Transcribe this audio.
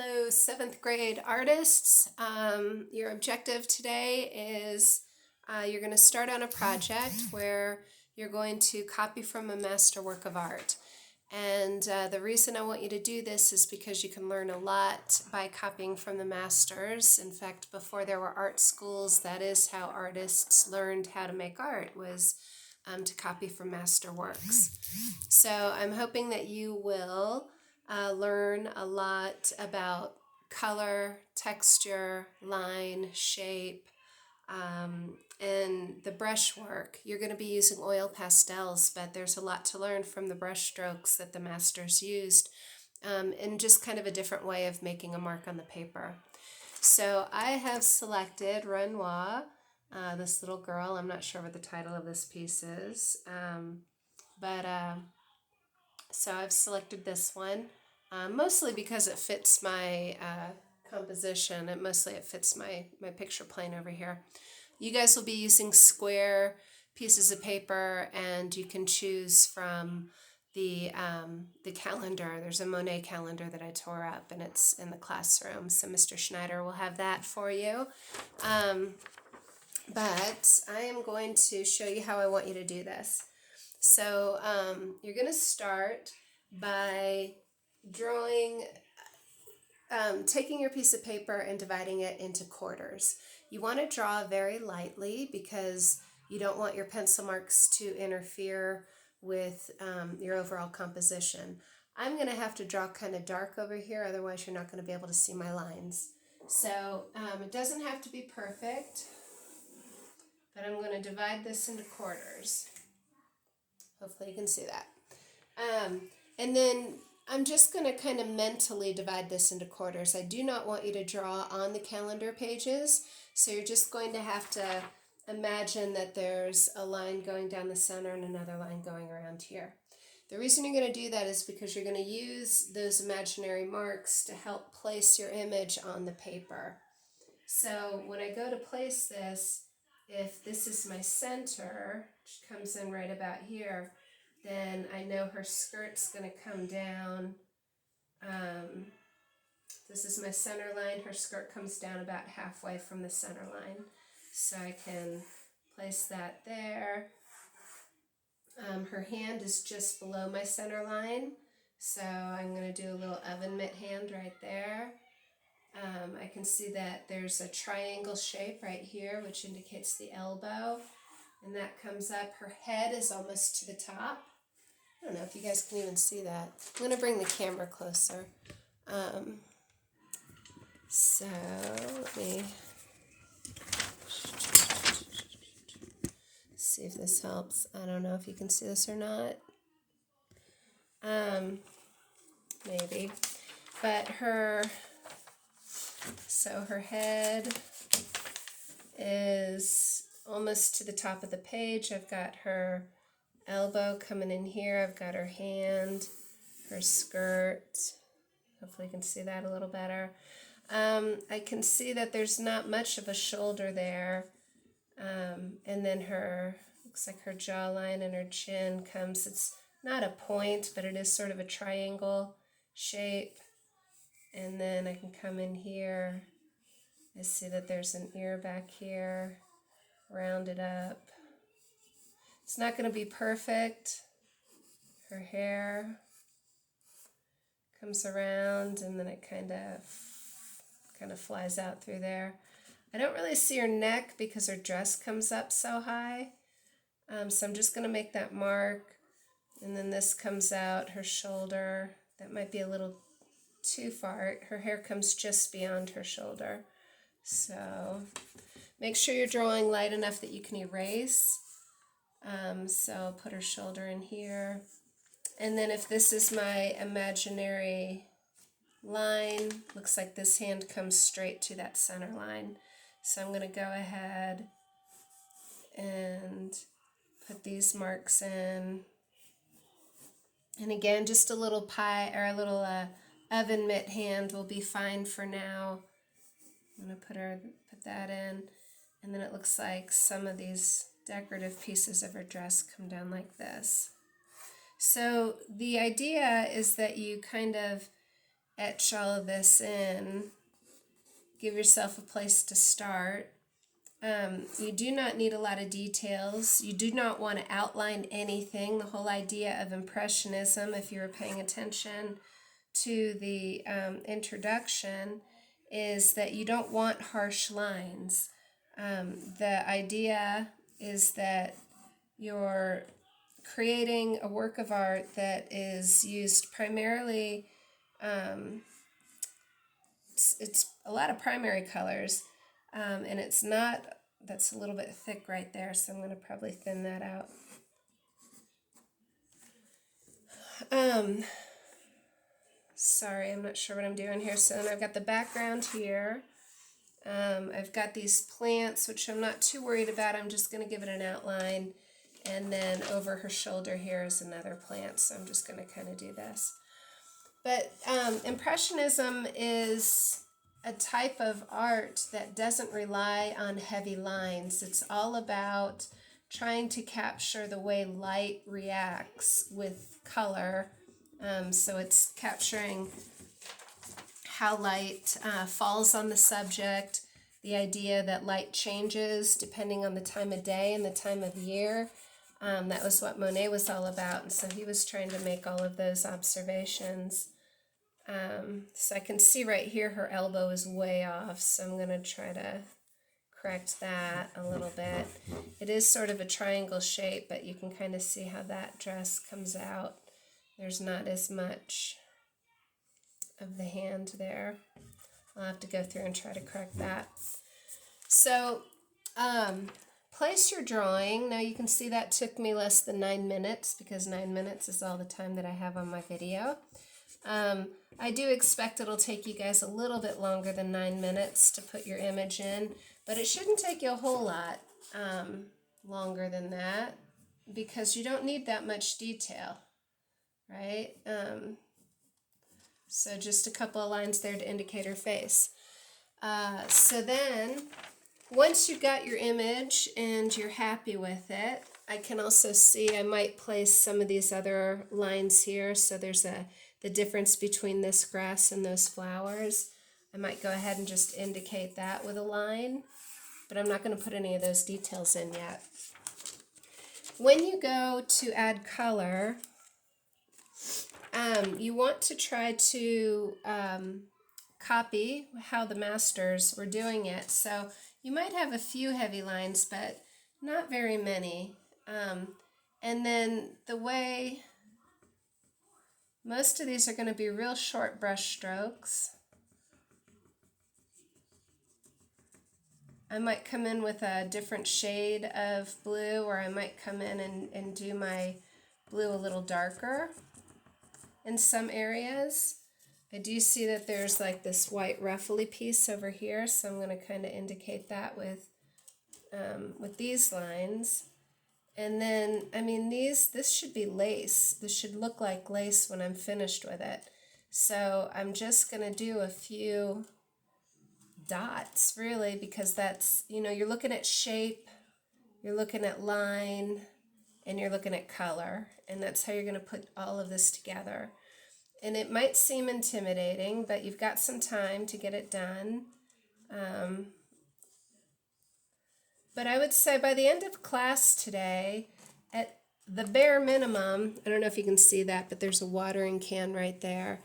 Hello, seventh grade artists. Your objective today is you're going to start on a project where you're going to copy from a masterwork of art. And the reason I want you to do this is because you can learn a lot by copying from the masters. In fact, before there were art schools, that is how artists learned how to make art, was to copy from masterworks. So I'm hoping that you will learn a lot about color, texture, line, shape, and the brushwork. You're going to be using oil pastels, but there's a lot to learn from the brush strokes that the masters used, and just kind of a different way of making a mark on the paper. So I have selected Renoir, this little girl. I'm not sure what the title of this piece is, but so I've selected this one, mostly because it fits my composition. It fits my picture plane over here. You guys will be using square pieces of paper, and you can choose from the calendar. There's a Monet calendar that I tore up, and it's in the classroom. So Mr. Schneider will have that for you. But I am going to show you how I want you to do this. So you're going to start by drawing, taking your piece of paper and dividing it into quarters. You want to draw very lightly because you don't want your pencil marks to interfere with your overall composition. I'm going to have to draw kind of dark over here, otherwise you're not going to be able to see my lines. So it doesn't have to be perfect, but I'm going to divide this into quarters. Hopefully you can see that. And then I'm just going to kind of mentally divide this into quarters. I do not want you to draw on the calendar pages, so you're just going to have to imagine that there's a line going down the center and another line going around here. The reason you're going to do that is because you're going to use those imaginary marks to help place your image on the paper. So when I go to place this, if this is my center, which comes in right about here, then I know her skirt's going to come down. This is my center line. Her skirt comes down about halfway from the center line. So I can place that there. Her hand is just below my center line. So I'm going to do a little oven mitt hand right there. I can see that there's a triangle shape right here, which indicates the elbow. And that comes up. Her head is almost to the top. I don't know if you guys can even see that. I'm going to bring the camera closer. So let me see if this helps. I don't know if you can see this or not. Maybe. But her head is almost to the top of the page. I've got her elbow coming in here. I've got her hand, her skirt. Hopefully you can see that a little better. I can see that there's not much of a shoulder there. And then looks like her jawline and her chin comes, it's not a point, but it is sort of a triangle shape. And then I can come in here. I see that there's an ear back here, round it up. It's not going to be perfect. Her hair comes around and then it kind of flies out through there. I don't really see her neck because her dress comes up so high. So I'm just going to make that mark. And then this comes out, her shoulder. That might be a little too far. Her hair comes just beyond her shoulder. So make sure you're drawing light enough that you can erase. So I'll put her shoulder in here. And then if this is my imaginary line, looks like this hand comes straight to that center line. So I'm going to go ahead and put these marks in. And again, just a little oven mitt hand will be fine for now. I'm going to put that in. And then it looks like some of these decorative pieces of her dress come down like this. So the idea is that you kind of etch all of this in. Give yourself a place to start. You do not need a lot of details. You do not want to outline anything. The whole idea of Impressionism, if you were paying attention to the introduction, is that you don't want harsh lines. The idea is that you're creating a work of art that is used primarily, it's a lot of primary colors, and it's not, that's a little bit thick right there, so I'm going to probably thin that out. Sorry, I'm not sure what I'm doing here. So then I've got the background here. I've got these plants, which I'm not too worried about. I'm just going to give it an outline. And then over her shoulder here is another plant, so I'm just going to kind of do this. But Impressionism is a type of art that doesn't rely on heavy lines. It's all about trying to capture the way light reacts with color. So it's capturing how light falls on the subject, the idea that light changes depending on the time of day and the time of year. That was what Monet was all about, and so he was trying to make all of those observations. So I can see right here her elbow is way off, so I'm going to try to correct that a little bit. It is sort of a triangle shape, but you can kind of see how that dress comes out. There's not as much of the hand there. I'll have to go through and try to correct that. So place your drawing. Now you can see that took me less than 9 minutes because 9 minutes is all the time that I have on my video. I do expect it'll take you guys a little bit longer than 9 minutes to put your image in, but it shouldn't take you a whole lot longer than that because you don't need that much detail, right? So just a couple of lines there to indicate her face. So then, once you've got your image and you're happy with it, I can also see I might place some of these other lines here. So there's the difference between this grass and those flowers. I might go ahead and just indicate that with a line, but I'm not going to put any of those details in yet. When you go to add color, you want to try to copy how the masters were doing it. So you might have a few heavy lines, but not very many. And then the way most of these are going to be real short brush strokes. I might come in with a different shade of blue, or I might come in and do my blue a little darker in some areas. I do see that there's like this white ruffly piece over here, so I'm going to kind of indicate that with these lines. And then, I mean, this should be lace. This should look like lace when I'm finished with it. So I'm just going to do a few dots, really, because that's, you know, you're looking at shape, you're looking at line, and you're looking at color. And that's how you're going to put all of this together. And it might seem intimidating, but you've got some time to get it done. But I would say by the end of class today, at the bare minimum, I don't know if you can see that, but there's a watering can right there.